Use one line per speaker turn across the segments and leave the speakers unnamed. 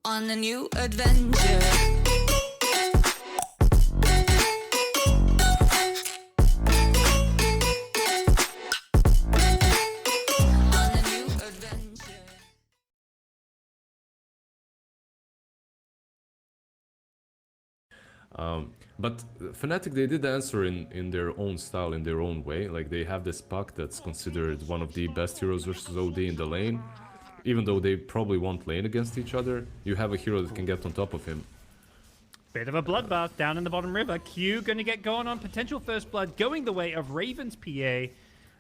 on a new adventure.
But Fnatic, they did answer in their own style, in their own way. Like, they have this Puck that's considered one of the best heroes versus OD in the lane. Even though they probably won't lane against each other, you have a hero that can get on top of him.
Bit of a bloodbath down in the bottom river. Q going to get going on potential first blood, going the way of Raven's PA.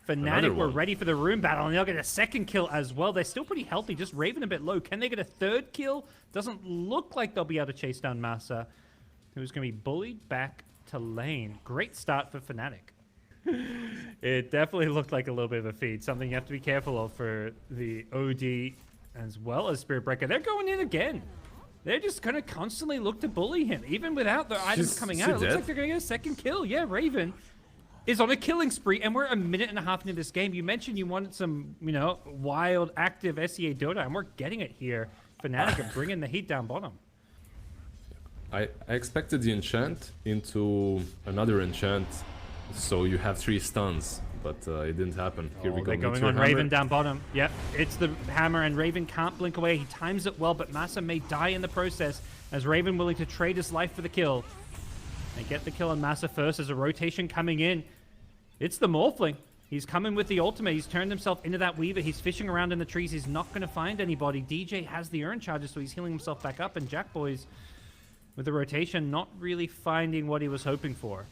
Fnatic were ready for the room battle, and they'll get a second kill as well. They're still pretty healthy, just Raven a bit low. Can they get a third kill? Doesn't look like they'll be able to chase down Massa, who's going to be bullied back to lane. Great start for Fnatic. It definitely looked like a little bit of a feed. Something you have to be careful of for the OD as well as Spirit Breaker. They're going in again. They're just going to constantly look to bully him. Even without the items coming out, it looks like they're going to get a second kill. Yeah, Raven is on a killing spree, and we're a minute and a half into this game. You mentioned you wanted some, you know, wild, active SEA Dota, and we're getting it here. Fnatic are bringing the heat down bottom.
I expected the enchant into another enchant, so you have 3 stuns, but it didn't happen. Here we go.
They're going on Raven down bottom. Yep, it's the hammer, and Raven can't blink away. He times it well, but Massa may die in the process, as Raven willing to trade his life for the kill. They get the kill on Massa first as a rotation coming in. It's the Morphling. He's coming with the ultimate. He's turned himself into that Weaver. He's fishing around in the trees. He's not going to find anybody. DJ has the Urn Charger, so he's healing himself back up, and Jackboy's with the rotation, not really finding what he was hoping for.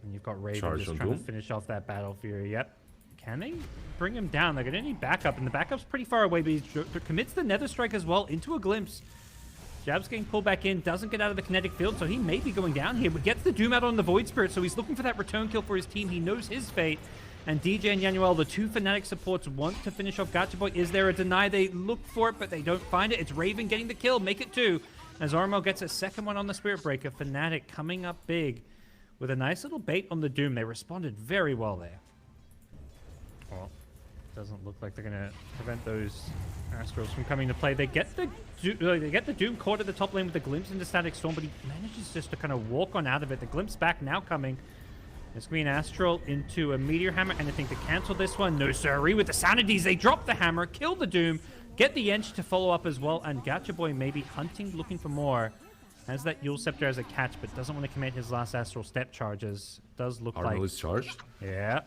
And you've got Raven just trying to finish off that Battle Fury. Yep. Can they bring him down? They're going to need backup, and the backup's pretty far away, but he commits the Nether Strike as well into a glimpse. Jab's getting pulled back in, doesn't get out of the kinetic field, so he may be going down here, but gets the Doom out on the Void Spirit, so he's looking for that return kill for his team. He knows his fate. And DJ and Yanuel, the 2 Fnatic supports, want to finish off Gachaboy. Is there a deny? They look for it, but they don't find it. It's Raven getting the kill. Make it 2. As Ormo gets a second one on the Spirit Breaker. Fnatic coming up big with a nice little bait on the Doom. They responded very well there. Well, doesn't look like they're going to prevent those Astrals from coming to play. They get the Doom caught at the top lane with the glimpse into Static Storm, but he manages just to kind of walk on out of it. The glimpse back now coming. There's going to be an Astral into a Meteor Hammer. Anything to cancel this one? No, sirree. With the Sanities, they drop the Hammer, kill the Doom, get the Ench to follow up as well, and Gachaboy may be hunting, looking for more. Has that Yule Scepter as a catch, but doesn't want to commit his last Astral Step charges. Does look like...
Arno is charged?
Yeah.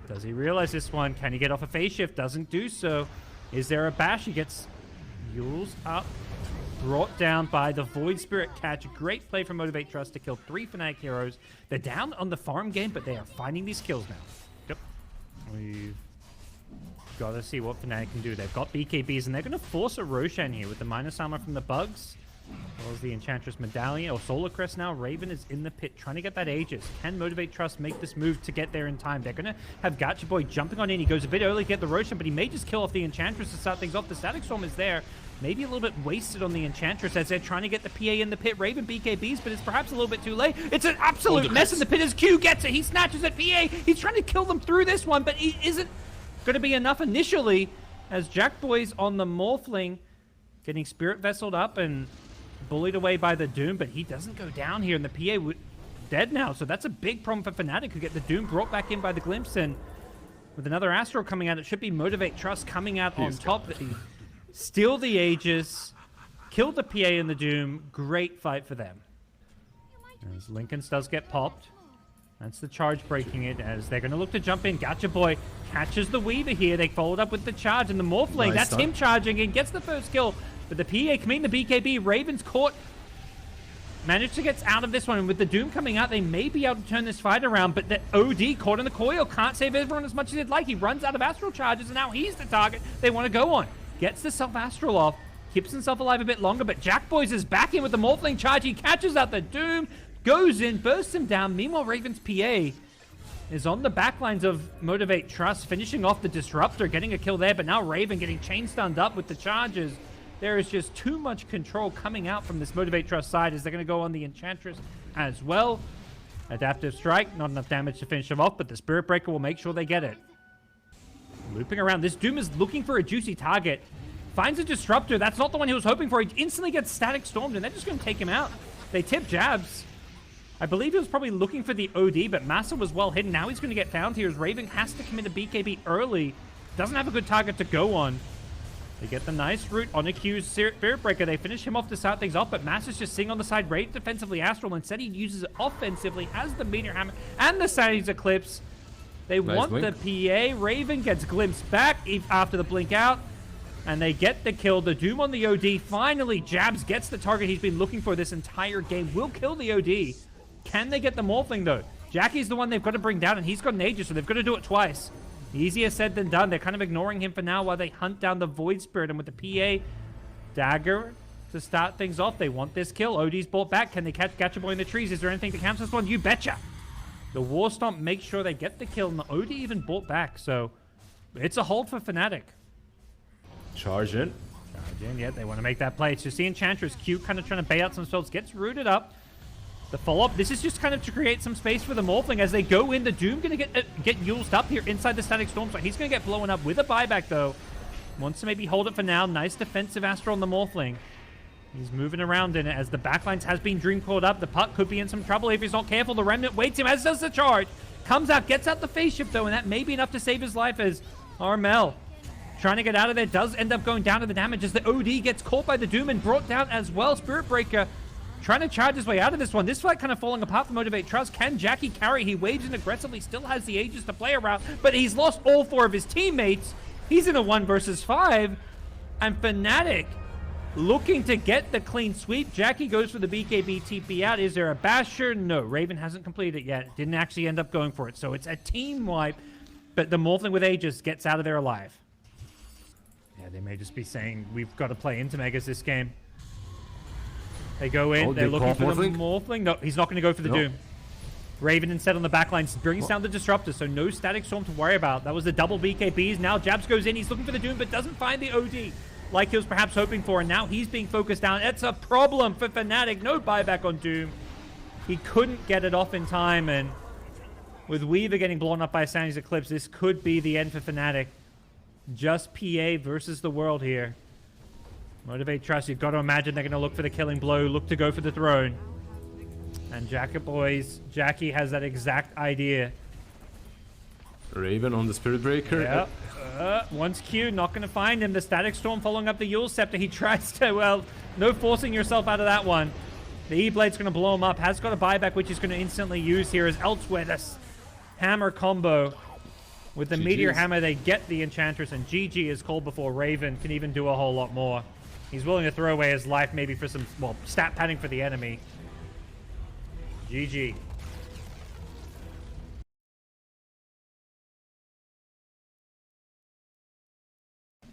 Does he realize this one? Can he get off a phase shift? Doesn't do so. Is there a bash? He gets Yule's up. Brought down by the Void Spirit catch. Great play from Motivate.Trust to kill 3 Fnatic heroes. They're down on the farm game, but they are finding these kills now. Yep. We've got to see what Fnatic can do. They've got BKBs, and they're going to force a Roshan here with the minus armor from the Bugs. As well as the Enchantress Medallion, or Solar Crest now. Raven is in the pit, trying to get that Aegis. Can Motivate.Trust make this move to get there in time? They're going to have Gachaboy jumping on in. He goes a bit early to get the Roshan, but he may just kill off the Enchantress to start things off. The Static Storm is there. Maybe a little bit wasted on the Enchantress as they're trying to get the PA in the pit. Raven BKBs, but it's perhaps a little bit too late. It's an absolute mess in the pit as Q gets it. He snatches at PA. He's trying to kill them through this one, but he isn't going to be enough initially as Jackboy's on the Morphling, getting Spirit Vesseled up and bullied away by the Doom, but he doesn't go down here, and the PA dead now, so that's a big problem for Fnatic, who get the Doom brought back in by the Glimpse, and with another Astral coming out, it should be Motivate.Trust coming out on top. Steal the Aegis, kill the PA and the Doom. Great fight for them. As Lincoln does get popped. That's the charge breaking it, as they're going to look to jump in. Gachaboy catches the Weaver here. They followed up with the charge, and the Morphling, that's him charging in, gets the first kill. But the PA committing the BKB. Raven's caught. Managed to get out of this one. And with the Doom coming out, they may be able to turn this fight around. But the OD caught in the coil. Can't save everyone as much as they'd like. He runs out of Astral charges, and now he's the target they want to go on. Gets the self-Astral off. Keeps himself alive a bit longer. But Jackboys is back in with the Morphling charge. He catches out the Doom. Goes in. Bursts him down. Meanwhile, Raven's PA is on the backlines of Motivate.Trust. Finishing off the Disruptor. Getting a kill there. But now Raven getting chain stunned up with the charges. There is just too much control coming out from this Motivate.Trust side as they're going to go on the Enchantress as well. Adaptive Strike, not enough damage to finish them off, but the Spirit Breaker will make sure they get it. Looping around. This Doom is looking for a juicy target. Finds a disruptor. That's not the one he was hoping for. He instantly gets static stormed, and they're just going to take him out. They tip jabs. I believe he was probably looking for the OD, but Massa was well hidden. Now he's going to get found here as Raven has to commit a BKB early. Doesn't have a good target to go on. They get the nice route on a Q's Spirit Breaker. They finish him off to start things off, but Massa's just sitting on the side, ready defensively Astral. Instead, he uses it offensively, has the Meteor Hammer and the Sanity's Eclipse. They want the PA. Raven gets glimpsed back after the blink out, and they get the kill. The Doom on the OD. Finally, Jabs gets the target he's been looking for this entire game. Will kill the OD. Can they get the Morphling, though? Jackie's the one they've got to bring down, and he's got an Aegis, so they've got to do it twice. Easier said than done. They're kind of ignoring him for now while they hunt down the Void Spirit. And with the PA dagger to start things off, they want this kill. OD's brought back. Can they catch Gatchaboy in the trees? Is there anything to cancel this one? You betcha. The War Stomp makes sure they get the kill, and the OD even brought back. So it's a hold for Fnatic.
Charge in.
Charge in, yeah. They want to make that play. It's just the Enchantress. Q kind of trying to bait out some spells. Gets rooted up. The follow-up, this is just kind of to create some space for the Morphling as they go in. The Doom going to get Yuled up here inside the Static Storm, so he's going to get blown up with a buyback, though. Wants to maybe hold it for now. Nice defensive Astral on the Morphling. He's moving around in it as the backlines has been Dream called up. The puck could be in some trouble if he's not careful. The Remnant waits him, as does the charge. Comes out, gets out the phase shift, though, and that may be enough to save his life as Armel trying to get out of there. Does end up going down to the damage as the OD gets caught by the Doom and brought down as well. Spirit Breaker trying to charge his way out of this one. This fight kind of falling apart for Motivate.Trust. Can Jackie carry? He waves in aggressively, still has the Aegis to play around, but he's lost all 4 of his teammates. He's in a 1 versus 5, and Fnatic looking to get the clean sweep. Jackie goes for the BKB TP out. Is there a basher? No, Raven hasn't completed it yet. Didn't actually end up going for it, so it's a team wipe, but the Morphling with Aegis gets out of there alive. Yeah, they may just be saying, we've got to play into Megas this game. They go in, they're looking for the Morphling. No, he's not going to go for the Doom. Raven instead on the backline brings down the Disruptor, so no Static Storm to worry about. That was the double BKBs. Now Jabs goes in, he's looking for the Doom, but doesn't find the OD like he was perhaps hoping for, and now he's being focused down. It's a problem for Fnatic. No buyback on Doom. He couldn't get it off in time, and with Weaver getting blown up by Sanity's Eclipse, this could be the end for Fnatic. Just PA versus the world here. Motivate.Trust, you've got to imagine they're going to look for the killing blow, look to go for the throne. And Jackie has that exact idea.
Raven on the Spirit Breaker.
Yeah. Once Q, not going to find him. The Static Storm following up the Yule Scepter. He tries to, well, no forcing yourself out of that one. The E-Blade's going to blow him up. Has got a buyback, which he's going to instantly use here as elsewhere. This hammer combo. With the Meteor Hammer, they get the Enchantress, and GG is called before Raven can even do a whole lot more. He's willing to throw away his life maybe for some, well, stat padding for the enemy. GG.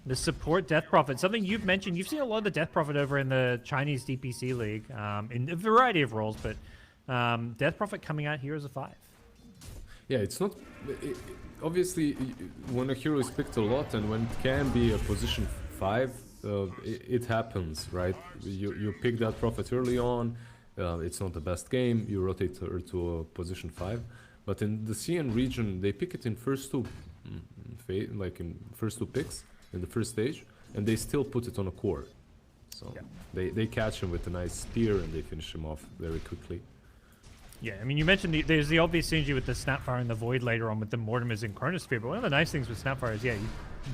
The support Death Prophet, something you've mentioned. You've seen a lot of the Death Prophet over in the Chinese DPC League in a variety of roles, but Death Prophet coming out here as a 5. Yeah,
it's not... obviously, when a hero is picked a lot and when it can be a position 5, it happens, right? You pick that Prophet early on, it's not the best game, you rotate her to a position 5. But in the CN region, they pick it in first 2 picks in the first stage, and they still put it on a core. So yeah. They catch him with a nice spear and they finish him off very quickly.
Yeah, I mean, you mentioned there's the obvious synergy with the Snapfire and the Void later on with the Mortimers and Chronosphere, but one of the nice things with Snapfire is, yeah, you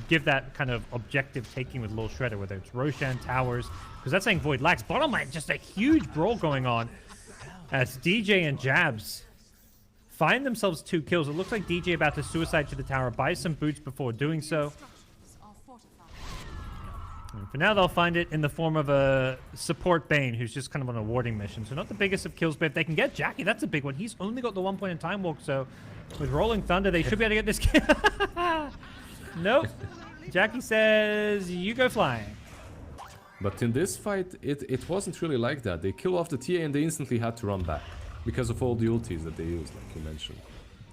give that kind of objective taking with Lil Shredder, whether it's Roshan, Towers, because that's saying Void lacks. Bottom lane, just a huge brawl going on as DJ and Jabs find themselves 2 kills. It looks like DJ about to suicide to the tower, buys some boots before doing so. And for now, they'll find it in the form of a support Bane, who's just kind of on a warding mission. So not the biggest of kills, but if they can get Jackie, that's a big one. He's only got the 1 point in Time Walk, so with Rolling Thunder, they should be able to get this kill. Nope. Jackie says, you go flying.
But in this fight, it wasn't really like that. They kill off the TA and they instantly had to run back because of all the ultis that they used, like you mentioned.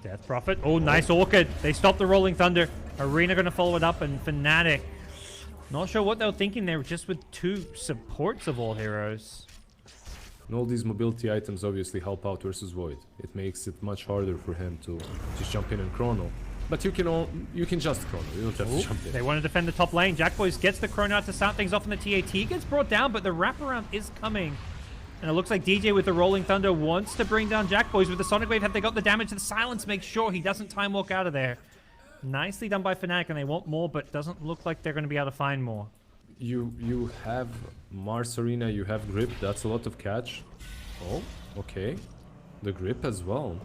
Death Prophet. Oh, nice Orchid. They stopped the Rolling Thunder. Arena going to follow it up, and Fnatic. Not sure what they were thinking there, just with 2 supports of all heroes.
And all these mobility items obviously help out versus Void. It makes it much harder for him to just jump in and chrono. But you can just chrono. You don't have to jump in.
They want to defend the top lane. JackBoys gets the chrono out to start things off, and the TAT gets brought down, but the wraparound is coming. And it looks like DJ with the Rolling Thunder wants to bring down JackBoys with the Sonic Wave. Have they got the damage? The silence makes sure he doesn't time walk out of there. Nicely done by Fnatic, and they want more, but doesn't look like they're going to be able to find more.
You have Mars Arena, you have Grip. That's a lot of catch. Oh, okay. The Grip as well.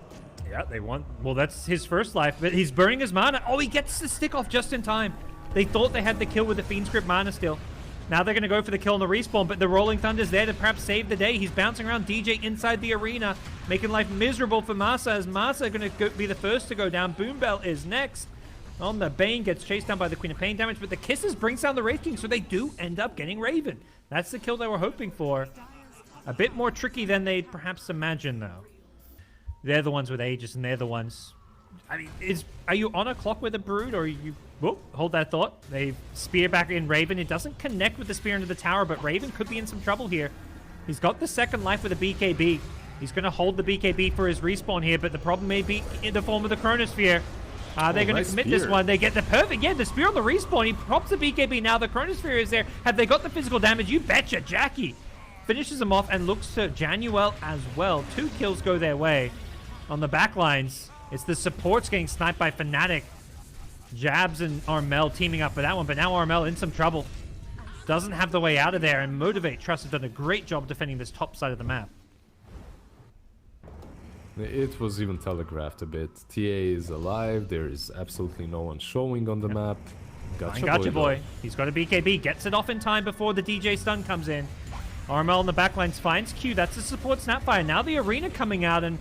Yeah, they want... Well, that's his first life, but he's burning his mana. Oh, he gets the stick off just in time. They thought they had the kill with the Fiend's Grip mana still. Now they're going to go for the kill on the respawn, but the Rolling Thunder's there to perhaps save the day. He's bouncing around DJ inside the arena, making life miserable for Masa, as Masa going to be the first to go down. Boombell is next. On the Bane, gets chased down by the Queen of Pain damage, but the Kisses brings down the Wraith King, so they do end up getting Raven. That's the kill they were hoping for. A bit more tricky than they'd perhaps imagined, though. They're the ones with Aegis, and they're the ones... I mean, are you on a clock with a Brood, or are you... Whoop, hold that thought. They spear back in Raven. It doesn't connect with the spear into the tower, but Raven could be in some trouble here. He's got the second life with a BKB. He's going to hold the BKB for his respawn here, but the problem may be in the form of the Chronosphere. They're going to commit this one. They get the perfect... Yeah, the spear on the respawn. He pops the BKB. Now the Chronosphere is there. Have they got the physical damage? You betcha. Jackie finishes him off and looks to Januel as well. 2 kills go their way. On the backlines, it's the supports getting sniped by Fnatic. Jabs and Armel teaming up for that one, but now Armel in some trouble. Doesn't have the way out of there, and Motivate.Trust have done a great job defending this top side of the map.
It was even telegraphed a bit. TA is alive, there is absolutely no one showing on the map.
Gotcha boy. He's got a BKB, gets it off in time before the DJ stun comes in. Armel in the backlines finds Q, that's the support Snapfire. Now the arena coming out, and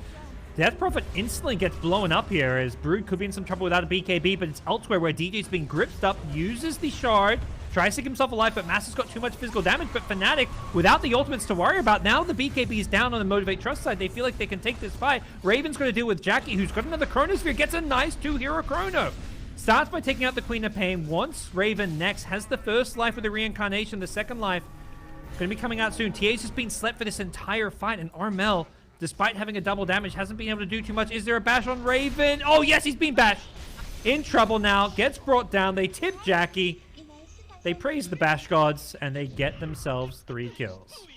Death Prophet instantly gets blown up here, as Brood could be in some trouble without a BKB, but it's elsewhere where DJ's being gripped up, uses the shard, tries to keep himself alive, but Master's got too much physical damage. But Fnatic, without the ultimates to worry about, now the BKB is down on the Motivate.Trust side. They feel like they can take this fight. Raven's going to deal with Jackie, who's got another Chronosphere, gets a nice 2-hero chrono. Starts by taking out the Queen of Pain. Wants Raven next, has the first life with the reincarnation, the second life going to be coming out soon. TA's just been slept for this entire fight, and Armel, despite having a double damage, hasn't been able to do too much. Is there a bash on Raven? Oh, yes, he's been bashed. In trouble now. Gets brought down. They tip Jackie. They praise the bash gods, and they get themselves 3 kills.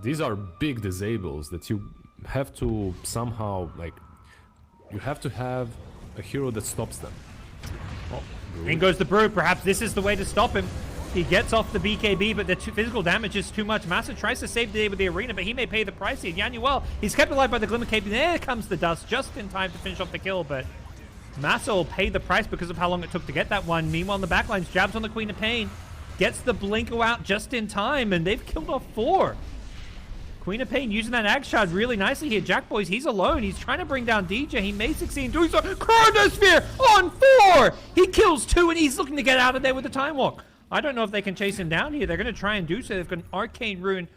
These are big disables that you have to somehow, like, you have to have a hero that stops them.
Oh, in goes the Brood. Perhaps this is the way to stop him. He gets off the BKB, but the physical damage is too much. Massa tries to save the day with the arena, but he may pay the price here. Yanuel, he's kept alive by the Glimmer Cape. There comes the dust just in time to finish off the kill, but Massa will pay the price because of how long it took to get that one. Meanwhile, in the backlines, jabs on the Queen of Pain. Gets the Blinko out just in time, and they've killed off 4. Queen of Pain using that Ag Shard really nicely here. JackBoys, he's alone. He's trying to bring down DJ. He may succeed in doing so. Chronosphere on 4! He kills 2, and he's looking to get out of there with the Time Walk. I don't know if they can chase him down here. They're going to try and do so. They've got an Arcane Rune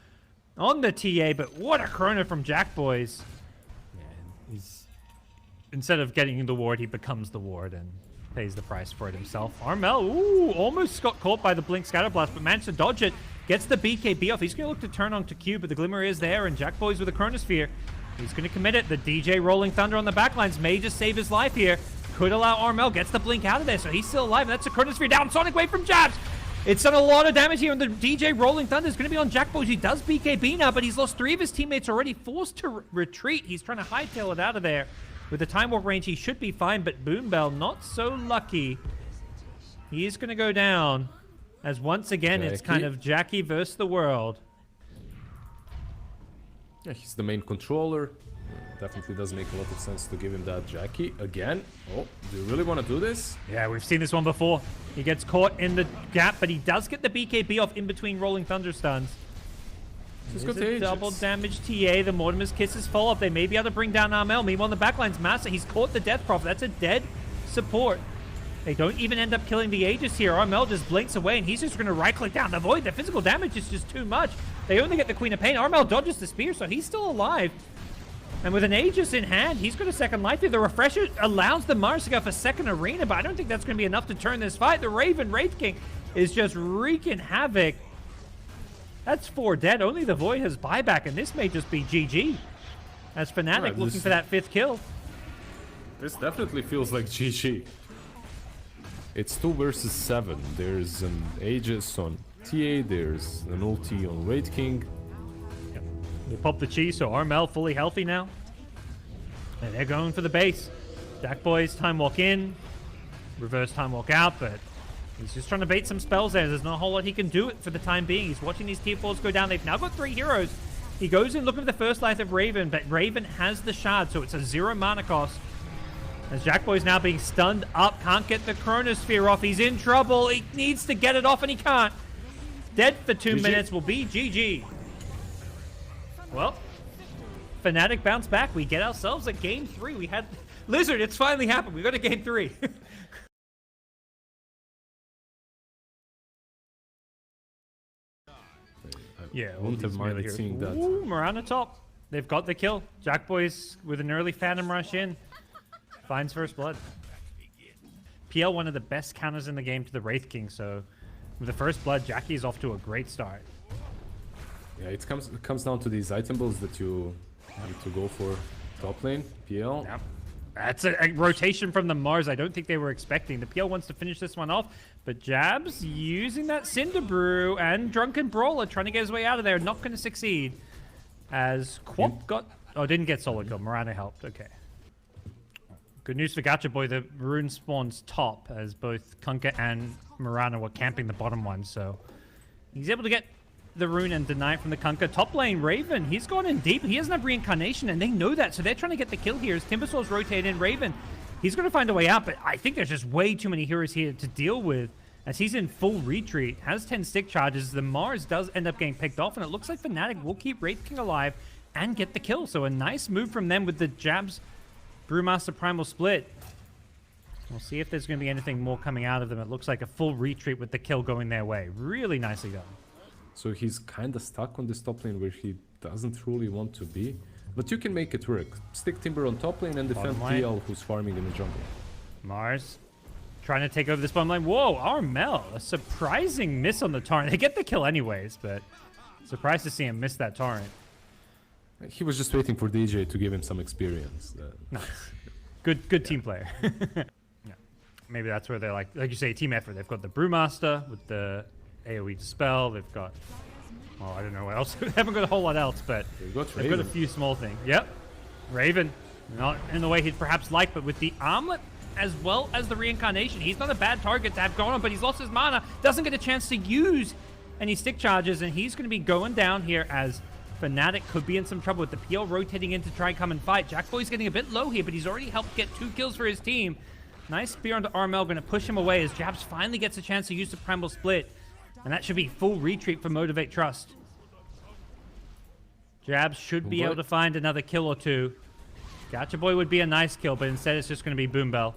on the TA, but what a chrono from JackBoys. Yeah, he's, instead of getting the ward, he becomes the ward and pays the price for it himself. Armel, ooh, almost got caught by the Blink Scatterblast, but managed to dodge it. Gets the BKB off. He's going to look to turn on to Q, but the Glimmer is there, and JackBoys with a Chronosphere. He's going to commit it. The DJ Rolling Thunder on the backlines may just save his life here. Could allow Armel, gets the Blink out of there, so he's still alive. That's a Chronosphere down. Sonic Wave from Jabs. It's done a lot of damage here, and the DJ Rolling Thunder is going to be on JackBoys. He does BKB now, but he's lost 3 of his teammates already, forced to retreat. He's trying to hightail it out of there. With the Time Walk range, he should be fine, but Boombell not so lucky. He is going to go down, as once again, it's kind of Jackie versus the world.
Yeah, he's the main controller. Definitely does make a lot of sense to give him that Jackie again. Oh, do you really want to do this?
Yeah, we've seen this one before. He gets caught in the gap, but he does get the BKB off in between Rolling Thunder stuns. Just got a double damage TA. The Mortimer's Kisses follow up. They may be able to bring down Armel. Meanwhile, on the backlines, Massa, he's caught the Death Prophet. That's a dead support. They don't even end up killing the Aegis here. Armel just blinks away, and he's just going to right-click down the Void. The physical damage is just too much. They only get the Queen of Pain. Armel dodges the spear, so he's still alive. And with an Aegis in hand, he's got a second life here. The Refresher allows the Mars to go for second arena, but I don't think that's going to be enough to turn this fight. The Raven Wraith King is just wreaking havoc. That's 4 dead. Only the Void has buyback, and this may just be GG. As Fnatic looking for that 5th kill.
This definitely feels like GG. it's 2 versus 7. There's an Aegis on TA, there's an ulti on Wraith King.
Yep. They pop the cheese, so Armel fully healthy now. And they're going for the base. Dak Boys time walk in, reverse time walk out, but he's just trying to bait some spells there. There's not a whole lot he can do it for the time being. He's watching these tier 4s go down. They've now got 3 heroes. He goes in looking for the first life of Raven, but Raven has the shard, so it's a 0 mana cost. As Jackboy's now being stunned up, can't get the Chronosphere off. He's in trouble. He needs to get it off, and he can't. Dead for 2 minutes will be GG. Well, Fnatic bounce back. We get ourselves a game 3. We had LizZard. It's finally happened. We got a game 3. Yeah,
I wouldn't have minded seeing that.
Ooh, Mirana top. They've got the kill. Jackboys with an early Phantom rush in. Finds first blood. PL, one of the best counters in the game to the Wraith King, so with the first blood, Jackie's off to a great start.
Yeah, it comes down to these item builds that you need to go for. Top lane, PL.
Yep. That's a rotation from the Mars I don't think they were expecting. The PL wants to finish this one off, but Jabs using that Cinder Brew and Drunken Brawler trying to get his way out of there. Not going to succeed as Quap got... Oh, didn't get solo kill. Mirana helped. Okay. Good news for Gacha Boy. The rune spawns top as both Kunkka and Mirana were camping the bottom one, so he's able to get the rune and deny it from the Kunkka. Top lane, Raven, he's gone in deep. He doesn't have reincarnation, and they know that, so they're trying to get the kill here as Timbersaws rotate in. Raven, he's going to find a way out, but I think there's just way too many heroes here to deal with as he's in full retreat, has 10 stick charges. The Mars does end up getting picked off, and it looks like Fnatic will keep Wraith King alive and get the kill, so a nice move from them with the Jabs Brewmaster Primal Split. We'll see if there's going to be anything more coming out of them. It looks like a full retreat with the kill going their way. Really nicely done.
So he's kind of stuck on this top lane where he doesn't really want to be. But you can make it work. Stick Timber on top lane and defend PL, who's farming in the jungle.
Mars trying to take over this bottom lane. Whoa, Armel. A surprising miss on the Torrent. They get the kill anyways, but surprised to see him miss that Torrent.
He was just waiting for DJ to give him some experience.
Nice. Good team player. Yeah. Maybe that's where they're like you say, team effort. They've got the Brewmaster with the AoE Dispel. They've got, well, I don't know what else. They haven't got a whole lot else, but they've got a few small things. Yep. Raven, not in the way he'd perhaps like, but with the armlet as well as the reincarnation, he's not a bad target to have going on, but he's lost his mana. Doesn't get a chance to use any stick charges, and he's going to be going down here as Fnatic could be in some trouble with the PL rotating in to try and come and fight. Jackboy's getting a bit low here, but he's already helped get 2 kills for his team. Nice spear onto Armel, going to push him away as Jabs finally gets a chance to use the Primal Split. And that should be full retreat for Motivate.Trust. Jabs should be able to find another kill or 2. Gacha Boy would be a nice kill, but instead it's just going to be Boom Bell.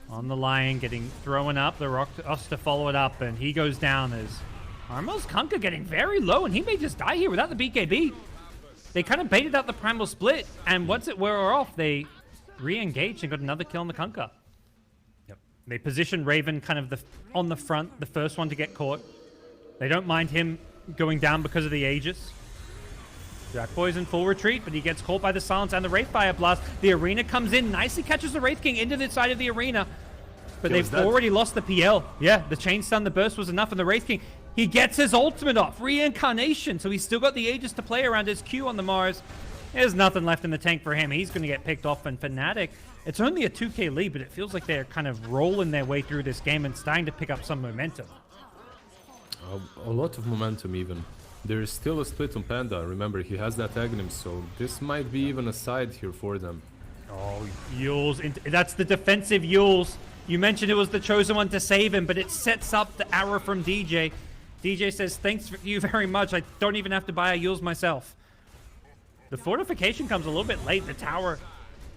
On the line, getting thrown up. The Rock to follow it up, and he goes down as Armel's Kunkka getting very low, and he may just die here without the BKB. They kind of baited out the Primal Split, and once it wore off, they re-engaged and got another kill on the Kunkka. Yep. They position Raven kind of on the front, the first one to get caught. They don't mind him going down because of the Aegis. Jackboy's in full retreat, but he gets caught by the Silence and the Wraith Fire Blast. The Arena comes in, nicely catches the Wraith King into the side of the Arena. But they've already lost the PL. Yeah, the Chain Stun, the Burst was enough, and the Wraith King, he gets his ultimate off. Reincarnation, so he's still got the Aegis to play around his Q on the Mars. There's nothing left in the tank for him. He's going to get picked off, and Fnatic, it's only a 2k lead, but it feels like they're kind of rolling their way through this game and starting to pick up some momentum.
A lot of momentum even. There is still a split on Panda. Remember, he has that Aghanim, so this might be even a side here for them.
Oh, Yules. That's the defensive Yules. You mentioned it was the chosen one to save him, but it sets up the arrow from DJ. DJ says, thanks for you very much. I don't even have to buy a Yules myself. The fortification comes a little bit late. The tower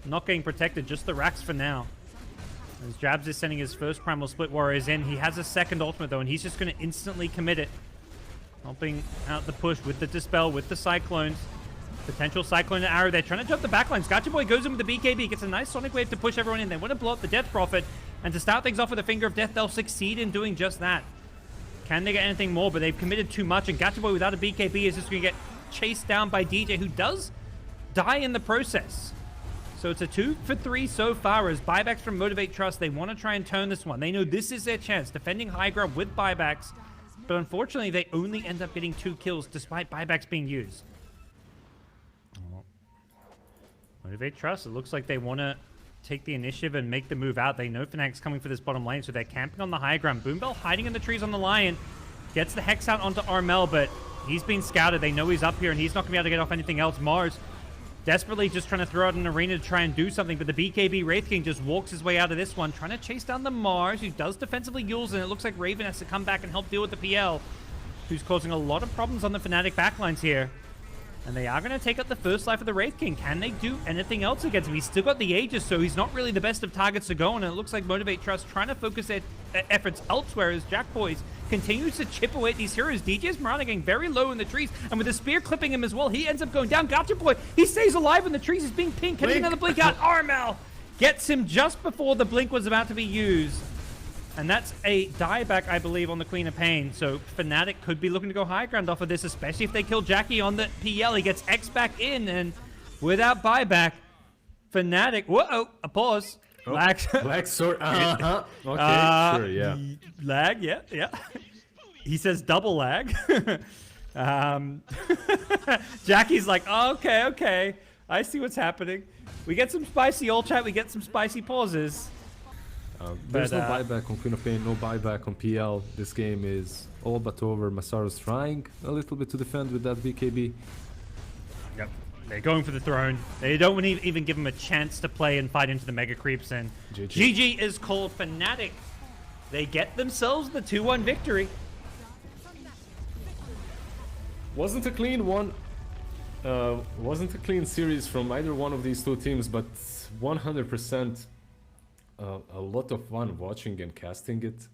not getting protected, just the racks for now. As Jabs is sending his first Primal Split Warriors in. He has a second ultimate, though, and he's just going to instantly commit it. Helping out the push with the Dispel, with the Cyclones. Potential Cyclone and Arrow. They're trying to jump the backlines. Gacha Boy goes in with the BKB, gets a nice Sonic Wave to push everyone in. They want to blow up the Death Prophet, and to start things off with a Finger of Death, they'll succeed in doing just that. Can they get anything more? But they've committed too much, and Gacha Boy without a BKB is just going to get chased down by DJ, who does die in the process. So it's a 2 for 3 so far as buybacks from Motivate.Trust. They want to try and turn this one. They know this is their chance, defending high ground with buybacks. But unfortunately, they only end up getting 2 kills despite buybacks being used. Motivate.Trust, it looks like they want to take the initiative and make the move out. They know Fnatic's coming for this bottom lane, so they're camping on the high ground. Boombell hiding in the trees on the Lion. Gets the Hex out onto Armel, but he's been scouted. They know he's up here, and he's not going to be able to get off anything else. Mars desperately just trying to throw out an arena to try and do something, but the BKB Wraith King just walks his way out of this one, trying to chase down the Mars, who does defensively Yules, and it looks like Raven has to come back and help deal with the PL, who's causing a lot of problems on the Fnatic backlines here. And they are going to take up the first life of the Wraith King. Can they do anything else against him? He's still got the Aegis, so he's not really the best of targets to go on. And it looks like Motivate.Trust trying to focus their efforts elsewhere as Jack Boys continues to chip away at these heroes. DJ's Mirana getting very low in the trees, and with the spear clipping him as well, he ends up going down. Gotcha Boy, he stays alive in the trees. He's being pinked. Can he get another blink out? Armel gets him just before the blink was about to be used. And that's a dieback, I believe, on the Queen of Pain. So Fnatic could be looking to go high ground off of this, especially if they kill Jackie on the PL. He gets X back in, and without buyback, Fnatic... Whoa, a pause.
Oh,
lag.
Lag, sorry. Okay, sure, yeah.
Lag, yeah. He says double lag. Jackie's like, oh, okay. I see what's happening. We get some spicy ult chat. We get some spicy pauses.
There's no buyback on Queen of Pain, no buyback on PL. This game is all but over. Masaru's trying a little bit to defend with that BKB.
Yep. They're going for the throne. They don't even give him a chance to play and fight into the mega creeps. And GG is called. Fnatic. They get themselves the 2-1 victory.
Wasn't a clean one. Wasn't a clean series from either one of these two teams, but 100%. A lot of fun watching and casting it.